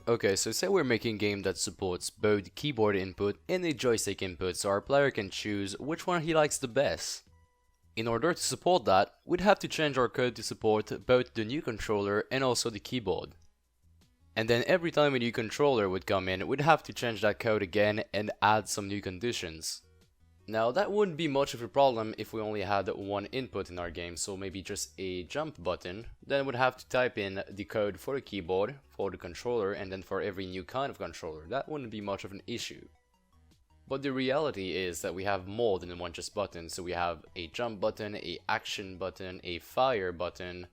Okay, so say we're making a game that supports both keyboard input and a joystick input, so our player can choose which one he likes the best. In order to support that, we'd have to change our code to support both the new controller and also the keyboard. And then every time a new controller would come in, we'd have to change that code again and add some new conditions. Now that wouldn't be much of a problem if we only had one input in our game, so maybe just a jump button. Then we'd have to type in the code for the keyboard, for the controller, and then for every new kind of controller. That wouldn't be much of an issue. But the reality is that we have more than one just button, so we have a jump button, a action button, a fire button,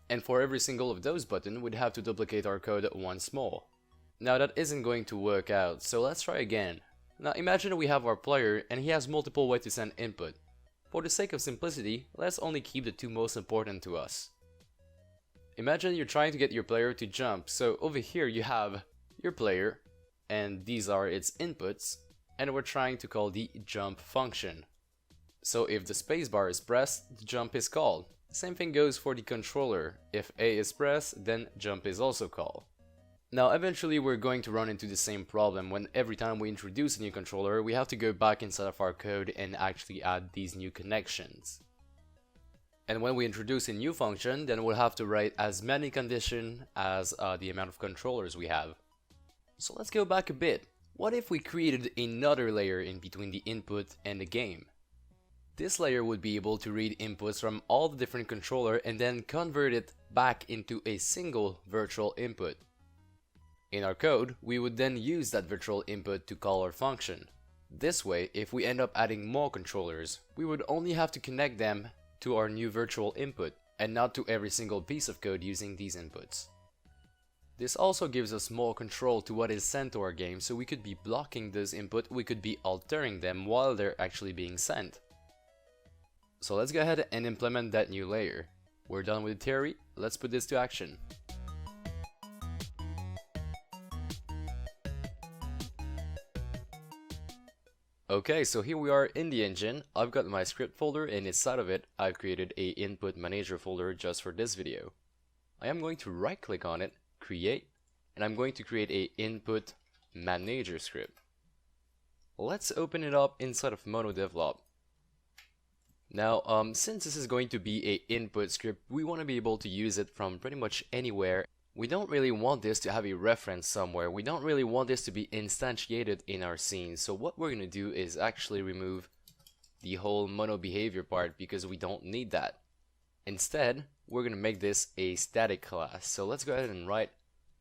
and for every single of those buttons we'd have to duplicate our code once more. Now that isn't going to work out, so let's try again. Now imagine we have our player and he has multiple ways to send input. For the sake of simplicity, let's only keep the two most important to us. Imagine you're trying to get your player to jump, so over here you have your player, and these are its inputs, and we're trying to call the jump function. So if the spacebar is pressed, the jump is called. Same thing goes for the controller. If A is pressed, then jump is also called. Now eventually we're going to run into the same problem when every time we introduce a new controller we have to go back inside of our code and actually add these new connections. And when we introduce a new function, then we'll have to write as many conditions as the amount of controllers we have. So let's go back a bit. What if we created another layer in between the input and the game? This layer would be able to read inputs from all the different controllers and then convert it back into a single virtual input. In our code, we would then use that virtual input to call our function. This way, if we end up adding more controllers, we would only have to connect them to our new virtual input, and not to every single piece of code using these inputs. This also gives us more control to what is sent to our game, so we could be blocking those inputs, we could be altering them while they're actually being sent. So let's go ahead and implement that new layer. We're done with the theory, let's put this to action. Okay, so here we are in the engine. I've got my script folder and inside of it I've created a input manager folder just for this video. I am going to right click on it, create, and I'm going to create a input manager script. Let's open it up inside of MonoDevLab. Now since this is going to be a input script, we want to be able to use it from pretty much anywhere. We don't really want this to have a reference somewhere. We don't really want this to be instantiated in our scene. So what we're going to do is actually remove the whole mono behavior part because we don't need that. Instead, we're going to make this a static class. So let's go ahead and write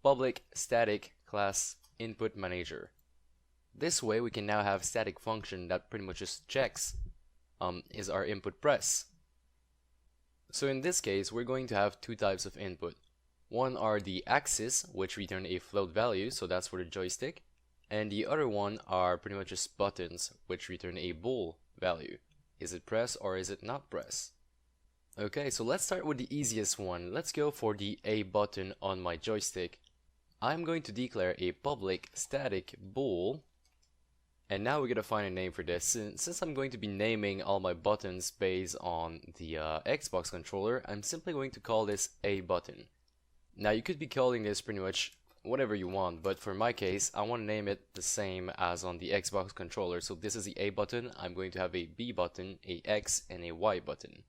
public static class input manager. This way we can now have static function that pretty much just checks is our input press. So in this case, we're going to have two types of input. One are the axis, which return a float value, so that's for the joystick, and the other one are pretty much just buttons, which return a bool value. Is it press or is it not press? Okay, so let's start with the easiest one. Let's go for the A button on my joystick. I'm going to declare a public static bool, and now we're going to find a name for this. Since I'm going to be naming all my buttons based on the Xbox controller, I'm simply going to call this A button. Now you could be calling this pretty much whatever you want, but for my case I want to name it the same as on the Xbox controller. So this is the A button, I'm going to have a B button, a X, and a Y button.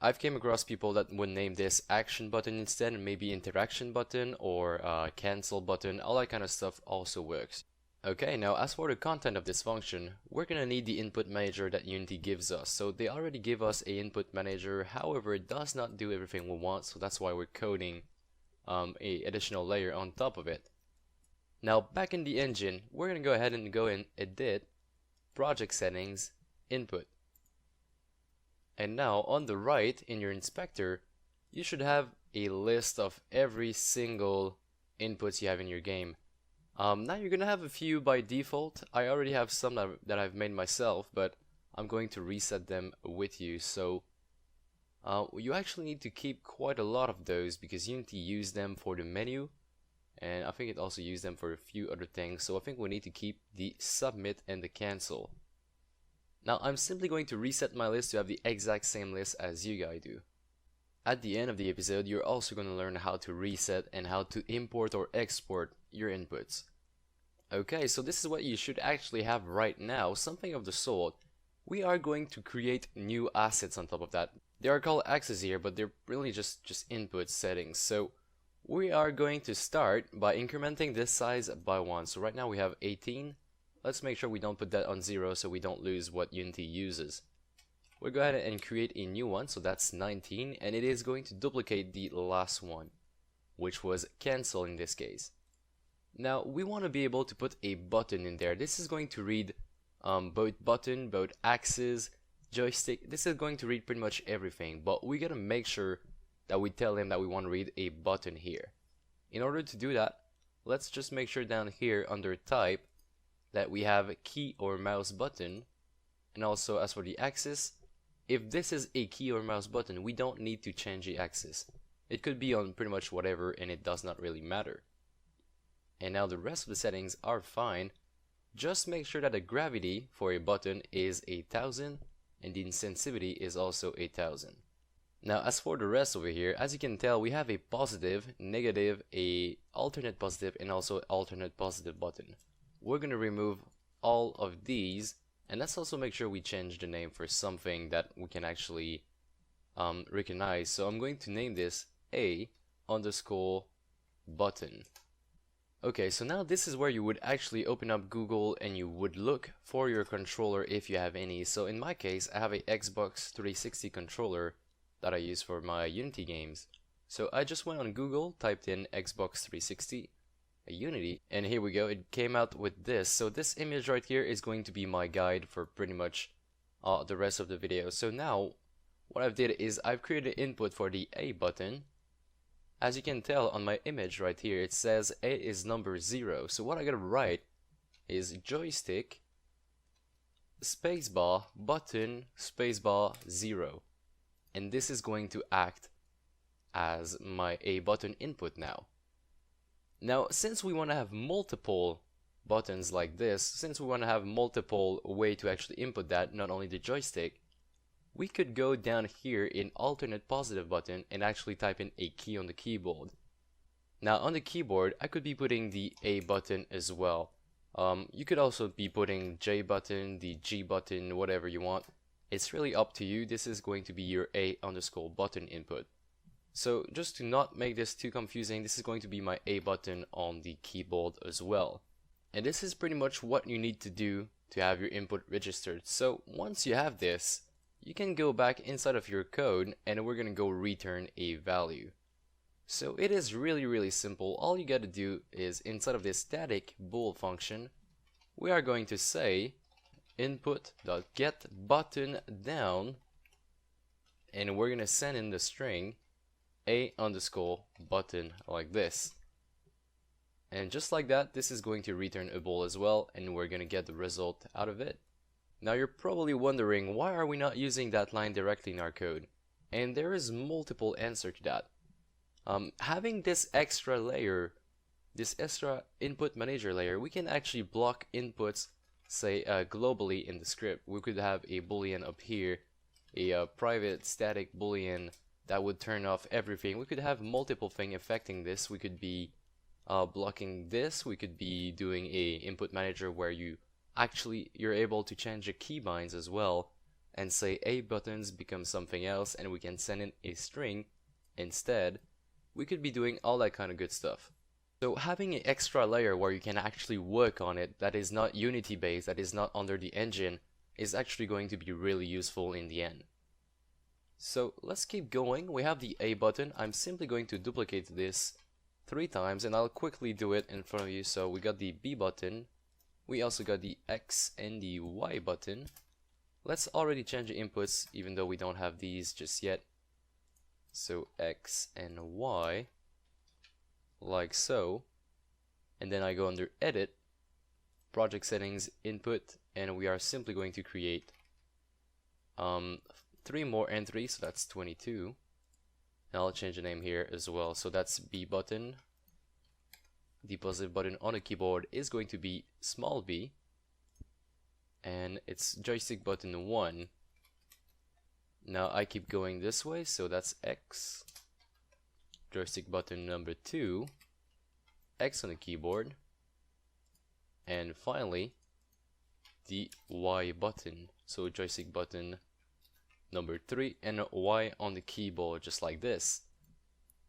I've came across people that would name this action button instead, and maybe interaction button or cancel button, all that kind of stuff also works. Okay, now as for the content of this function, we're gonna need the input manager that Unity gives us. So they already give us a input manager, however it does not do everything we want, so that's why we're coding a additional layer on top of it. Now back in the engine, we're gonna go ahead and go in edit, project settings, input. And now on the right in your inspector, you should have a list of every single inputs you have in your game. Now you're gonna have a few by default. I already have some that I've made myself, but I'm going to reset them with you. So you actually need to keep quite a lot of those because Unity used them for the menu, and I think it also used them for a few other things. So I think we need to keep the submit and the cancel. Now I'm simply going to reset my list to have the exact same list as you guys do. At the end of the episode, you're also going to learn how to reset and how to import or export your inputs. Okay, so this is what you should actually have right now, something of the sort. We are going to create new assets on top of that. They are called axes here, but they're really just input settings. So we are going to start by incrementing this size by 1. So right now we have 18. Let's make sure we don't put that on 0 so we don't lose what Unity uses. We'll go ahead and create a new one, so that's 19, and it is going to duplicate the last one, which was cancel in this case. Now we want to be able to put a button in there. This is going to read both button, both axes, joystick. This is going to read pretty much everything, but we gotta make sure that we tell him that we want to read a button here. In order to do that, let's just make sure down here under type that we have key or mouse button, and also as for the axis, if this is a key or mouse button, we don't need to change the axis. It could be on pretty much whatever and it does not really matter. And now the rest of the settings are fine. Just make sure that the gravity for a button is 1000 and the insensitivity is also 1000. Now as for the rest over here, as you can tell, we have a positive, negative, a alternate positive, and also alternate positive button. We're going to remove all of these, and let's also make sure we change the name for something that we can actually recognize. So I'm going to name this A_button. Okay, so now this is where you would actually open up Google and you would look for your controller if you have any. So in my case, I have a Xbox 360 controller that I use for my Unity games. So I just went on Google, typed in Xbox 360 Unity, and here we go. It came out with this. So this image right here is going to be my guide for pretty much the rest of the video. So now what I've did is I've created input for the A button. As you can tell on my image right here, it says A is number 0. So what I gotta write is joystick spacebar button spacebar 0, and this is going to act as my A button input now. Now, since we want to have multiple buttons like this, since we want to have multiple way to actually input that, not only the joystick, we could go down here in alternate positive button and actually type in a key on the keyboard. Now on the keyboard, I could be putting the A button as well. You could also be putting J button, the G button, whatever you want. It's really up to you. This is going to be your A_button input. So just to not make this too confusing, this is going to be my A button on the keyboard as well. And this is pretty much what you need to do to have your input registered. So once you have this, you can go back inside of your code and we're going to go return a value. So it is really simple. All you got to do is inside of this static bool function, we are going to say input.getButtonDown, and we're going to send in the string A_button like this. And just like that, this is going to return a bool as well, and we're going to get the result out of it. Now you're probably wondering, why are we not using that line directly in our code? And there is multiple answer to that. Having this extra layer, this extra input manager layer, we can actually block inputs, say globally in the script. We could have a boolean up here, a private static boolean that would turn off everything. We could have multiple things affecting this. We could be blocking this. We could be doing a input manager where you're able to change the keybinds as well, and say A buttons become something else, and we can send in a string instead. We could be doing all that kind of good stuff. So having an extra layer where you can actually work on it that is not Unity based, that is not under the engine, is actually going to be really useful in the end. So let's keep going. We have the A button. I'm simply going to duplicate this 3 times and I'll quickly do it in front of you. So we got the B button. We also got the X and the Y button. Let's already change the inputs even though we don't have these just yet. So X and Y, like so. And then I go under Edit, Project Settings, Input, and we are simply going to create 3 more entries, so that's 22. And I'll change the name here as well. So that's B button. The positive button on the keyboard is going to be small b, and it's joystick button 1. Now I keep going this way, so that's X. Joystick button number 2, X on the keyboard. And finally, the Y button. So joystick button number 3 and Y on the keyboard, just like this.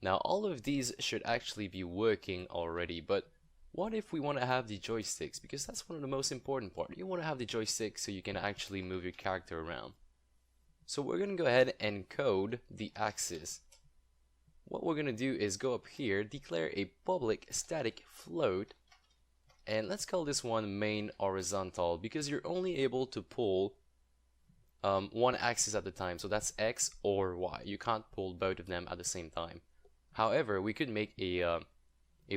Now all of these should actually be working already, but what if we want to have the joysticks? Because that's one of the most important part. You want to have the joystick so you can actually move your character around. So we're going to go ahead and code the axis. What we're going to do is go up here, declare a public static float, and let's call this one main horizontal, because you're only able to pull one axis at a time, so that's X or Y. You can't pull both of them at the same time. However, we could make a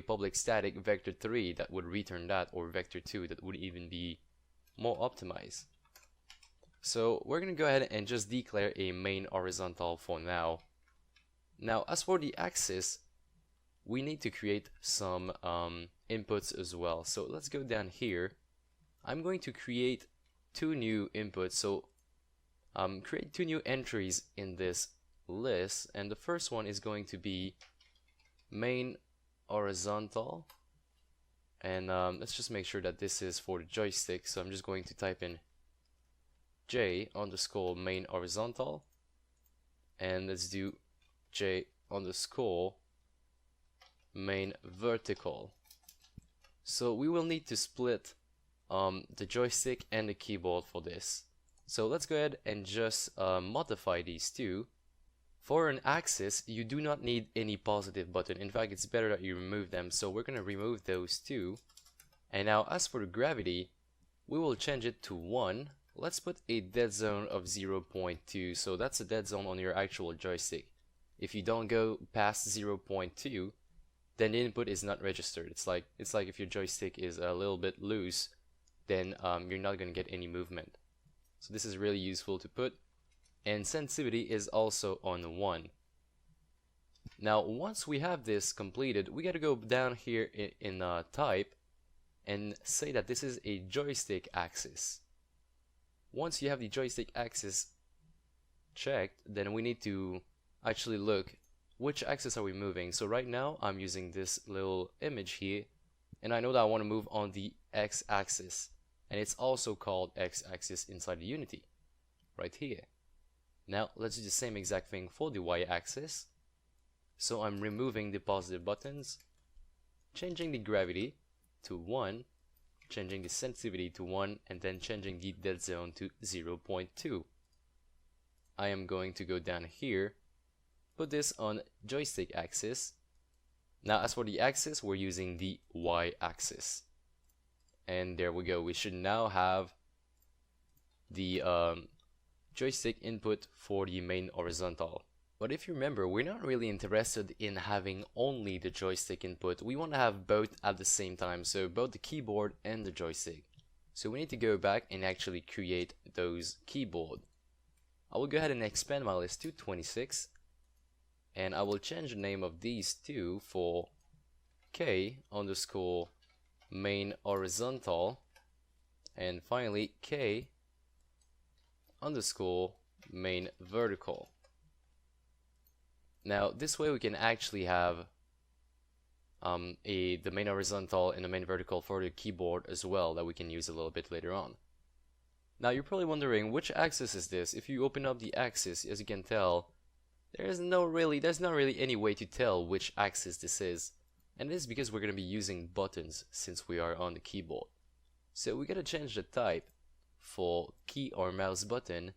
public static vector 3 that would return that, or vector 2 that would even be more optimized. So we're going to go ahead and just declare a main horizontal for now. Now as for the axis, we need to create some inputs as well. So let's go down here. I'm going to create 2 new inputs. So create 2 new entries in this list, and the first one is going to be main horizontal, and let's just make sure that this is for the joystick. So I'm just going to type in J underscore main horizontal, and let's do J underscore main vertical. So we will need to split the joystick and the keyboard for this. So let's go ahead and just modify these two. For an axis, you do not need any positive button. In fact, it's better that you remove them. So we're going to remove those two. And now as for the gravity, we will change it to 1. Let's put a dead zone of 0.2. So that's a dead zone on your actual joystick. If you don't go past 0.2, then the input is not registered. It's like if your joystick is a little bit loose, then you're not going to get any movement. So this is really useful to put. And sensitivity is also on 1. Now once we have this completed, we got to go down here in type and say that this is a joystick axis. Once you have the joystick axis checked, then we need to actually look which axis are we moving. So right now I'm using this little image here, and I know that I want to move on the X axis, and it's also called X axis inside the Unity right here. Now let's do the same exact thing for the Y axis. So I'm removing the positive buttons, changing the gravity to 1, changing the sensitivity to 1, and then changing the dead zone to 0.2. I am going to go down here, put this on joystick axis. Now as for the axis, we're using the Y axis. And there we go. We should now have the joystick input for the main horizontal. But if you remember, we're not really interested in having only the joystick input. We want to have both at the same time, so both the keyboard and the joystick. So we need to go back and actually create those keyboard. I will go ahead and expand my list to 26, and I will change the name of these two for K underscore main horizontal, and finally K underscore main vertical. Now this way we can actually have the main horizontal and the main vertical for the keyboard as well, that we can use a little bit later on. Now you're probably wondering, which axis is this? If you open up the axis, as you can tell, there's not really any way to tell which axis this is. And it is because we're going to be using buttons since we are on the keyboard. So we got to change the type for key or mouse button,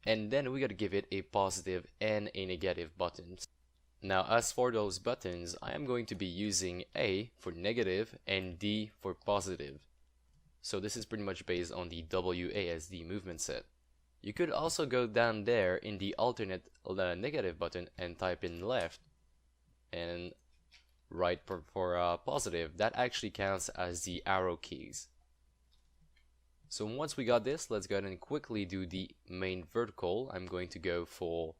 and then we got to give it a positive and a negative button. Now as for those buttons, I am going to be using A for negative and D for positive. So this is pretty much based on the WASD movement set. You could also go down there in the alternate negative button and type in left and right for positive. That actually counts as the arrow keys. So once we got this, let's go ahead and quickly do the main vertical. I'm going to go for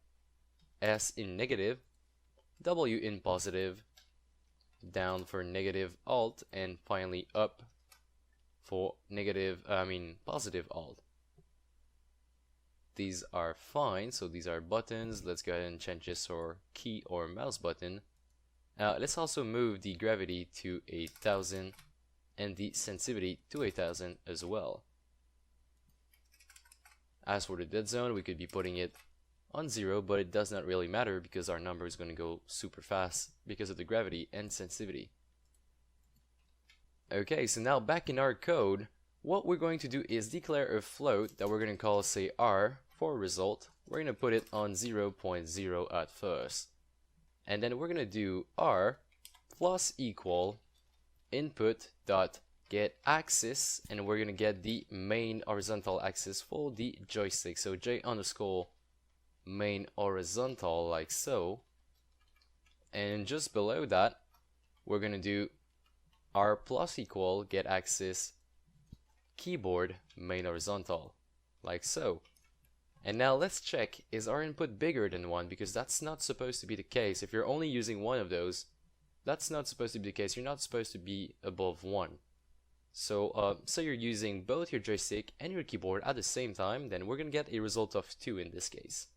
S in negative, W in positive, down for negative alt, and finally up for positive alt. these are fine. So these are buttons. Let's go ahead and change this or key or mouse button. Let's also move the gravity to 1000 and the sensitivity to 1000 as well. As for the dead zone, we could be putting it on 0, but it does not really matter because our number is going to go super fast because of the gravity and sensitivity. Okay, so now back in our code, what we're going to do is declare a float that we're going to call, say, r for result. We're going to put it on 0.0 at first. And then we're going to do r plus equal input dot get axis, and we're going to get the main horizontal axis for the joystick. So j underscore main horizontal, like so. And just below that, we're going to do r plus equal get axis keyboard main horizontal, like so. And now let's check, is our input bigger than 1? Because that's not supposed to be the case. If you're only using one of those, that's not supposed to be the case. You're not supposed to be above 1. So so you're using both your joystick and your keyboard at the same time, then we're going to get a result of 2 in this case.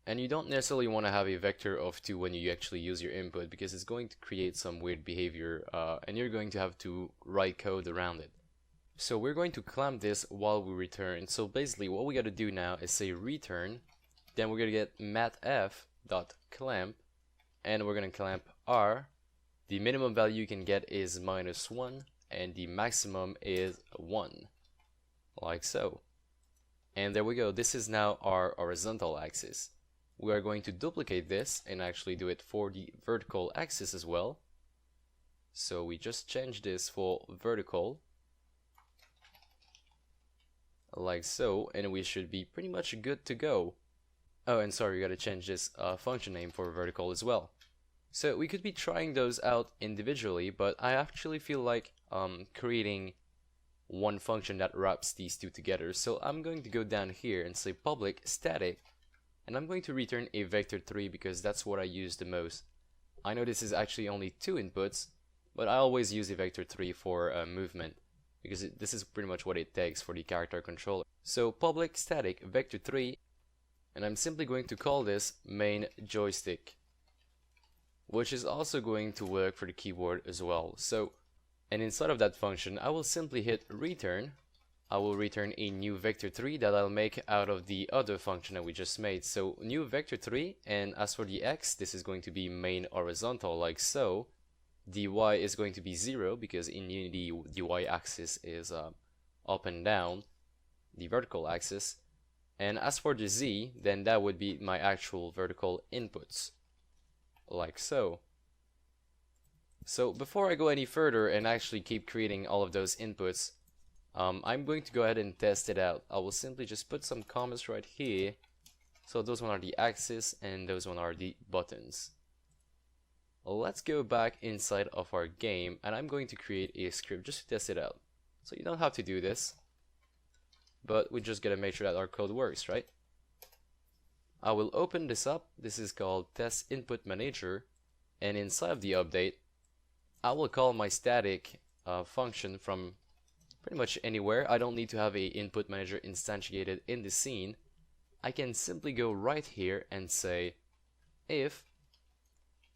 And you don't necessarily want to have a vector of 2 when you actually use your input, because it's going to create some weird behavior and you're going to have to write code around it. So we're going to clamp this while we return. So basically what we got to do now is say return, then we're going to get matf.clamp, and we're going to clamp r. The minimum value you can get is -1 and the maximum is 1, like so. And there we go. This is now our horizontal axis. We are going to duplicate this and actually do it for the vertical axis as well. So we just change this for vertical, like so, and we should be pretty much good to go. Oh, and sorry, we gotta change this function name for vertical as well. So we could be trying those out individually, but I actually feel like creating one function that wraps these two together. So I'm going to go down here and say public static, and I'm going to return a vector3 because that's what I use the most. I know this is actually only 2 inputs, but I always use a vector3 for movement, because this is pretty much what it takes for the character controller. So public static vector3, and I'm simply going to call this main joystick, which is also going to work for the keyboard as well. So, and inside of that function, I will simply hit return. I will return a new vector3 that I'll make out of the other function that we just made. So new vector3, and as for the x, this is going to be main horizontal, like so. The y is going to be 0 because in Unity the y axis is up and down, the vertical axis. And as for the z, then that would be my actual vertical inputs, like so. So before I go any further and actually keep creating all of those inputs, I'm going to go ahead and test it out. I will simply just put some comments right here. So those one are the axis and those one are the buttons. Let's go back inside of our game, and I'm going to create a script just to test it out. So you don't have to do this, but we just gotta make sure that our code works, right? I will open this up. This is called test input manager, and inside of the update I will call my static function from pretty much anywhere. I don't need to have a input manager instantiated in the scene. I can simply go right here and say if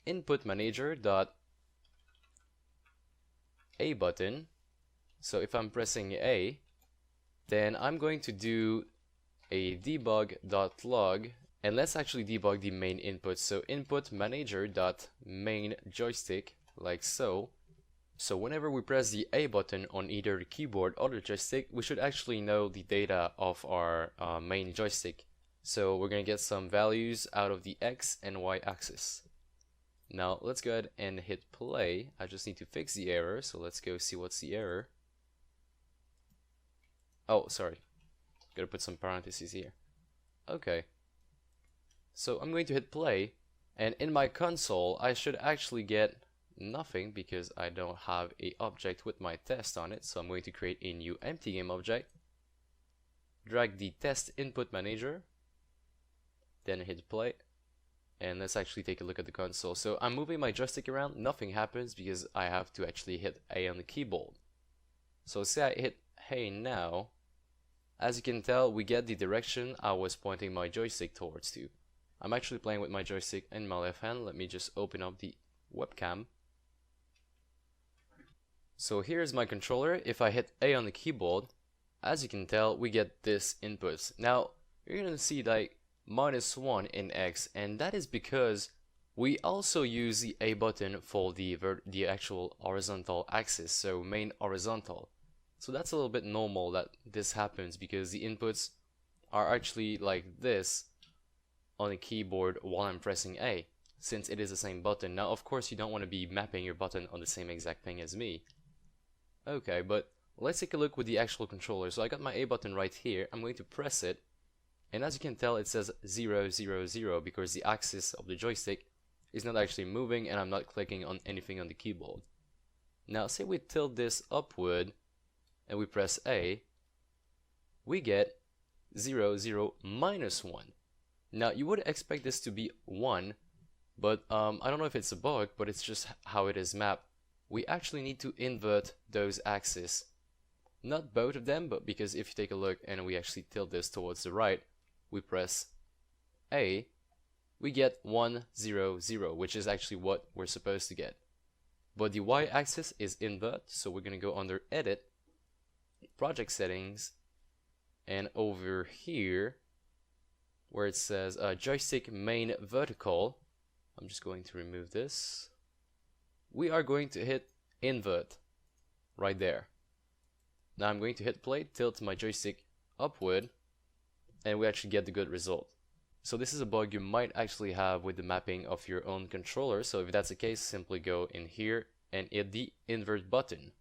input manager dot a button. So if I'm pressing A, then I'm going to do a debug.log, and let's actually debug the main input. So input manager dot main joystick, like so. So whenever we press the A button on either the keyboard or the joystick, we should actually know the data of our main joystick. So we're gonna get some values out of the X and Y axis. Now let's go ahead and hit play. I just need to fix the error, so let's go see what's the error. Oh, sorry. Gotta put some parentheses here. Okay. So I'm going to hit play, and in my console I should actually get nothing because I don't have a object with my test on it. So I'm going to create a new empty game object, drag the test input manager, then hit play, and let's actually take a look at the console. So I'm moving my joystick around, nothing happens because I have to actually hit A on the keyboard. So say I hit hey now, As you can tell, we get the direction I was pointing my joystick towards to. I'm actually playing with my joystick in my left hand. Let me just open up the webcam. So here's my controller. If I hit A on the keyboard, as you can tell, we get this input. Now, you're gonna see like -1 in X, and that is because we also use the A button for the actual horizontal axis, so main horizontal. So that's a little bit normal that this happens because the inputs are actually like this on the keyboard while I'm pressing A, since it is the same button. Now, of course, you don't want to be mapping your button on the same exact thing as me. Okay, but let's take a look with the actual controller. So I got my A button right here. I'm going to press it, and as you can tell, it says 0, 0, 0 because the axis of the joystick is not actually moving and I'm not clicking on anything on the keyboard. Now, say we tilt this upward and we press A, we get 0, 0, -1. Now, you would expect this to be 1, but I don't know if it's a bug, but it's just how it is mapped. We actually need to invert those axes. Not both of them, but because if you take a look and we actually tilt this towards the right, we press A, we get 1, 0, 0, which is actually what we're supposed to get. But the y-axis is invert, so we're going to go under Edit, Project Settings, and over here, where it says Joystick Main Vertical, I'm just going to remove this. We are going to hit Invert, right there. Now I'm going to hit play, tilt my joystick upward, and we actually get the good result. So this is a bug you might actually have with the mapping of your own controller, so if that's the case, simply go in here and hit the invert button.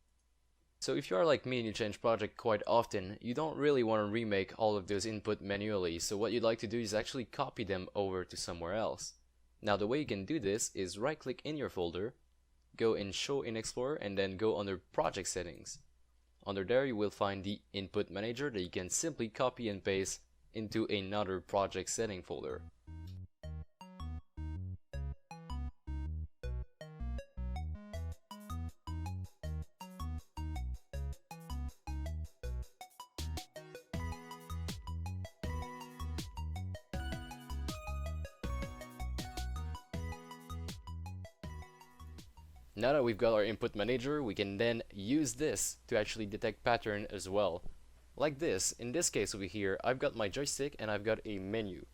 So if you are like me and you change project quite often, you don't really want to remake all of those input manually, so what you'd like to do is actually copy them over to somewhere else. Now the way you can do this is right click in your folder, go in Show in Explorer, and then go under Project Settings. Under there you will find the input manager that you can simply copy and paste into another project setting folder. Now that we've got our input manager, we can then use this to actually detect pattern as well. Like this, in this case over here, I've got my joystick and I've got a menu.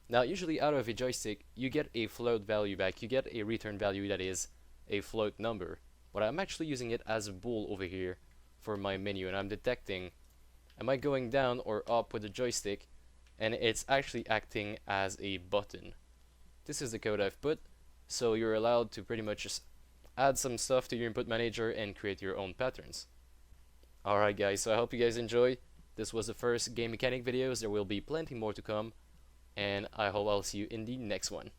Now usually out of a joystick, you get a float value back, you get a return value that is a float number. But I'm actually using it as a bool over here for my menu, and I'm detecting, am I going down or up with the joystick, and it's actually acting as a button. This is the code I've put, so you're allowed to pretty much just add some stuff to your input manager and create your own patterns. Alright guys, so I hope you guys enjoy. This was the first game mechanic videos. There will be plenty more to come, and I hope I'll see you in the next one.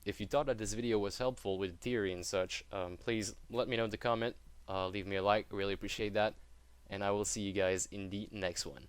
If you thought that this video was helpful with theory and such, please let me know in the comment, leave me a like, really appreciate that, and I will see you guys in the next one.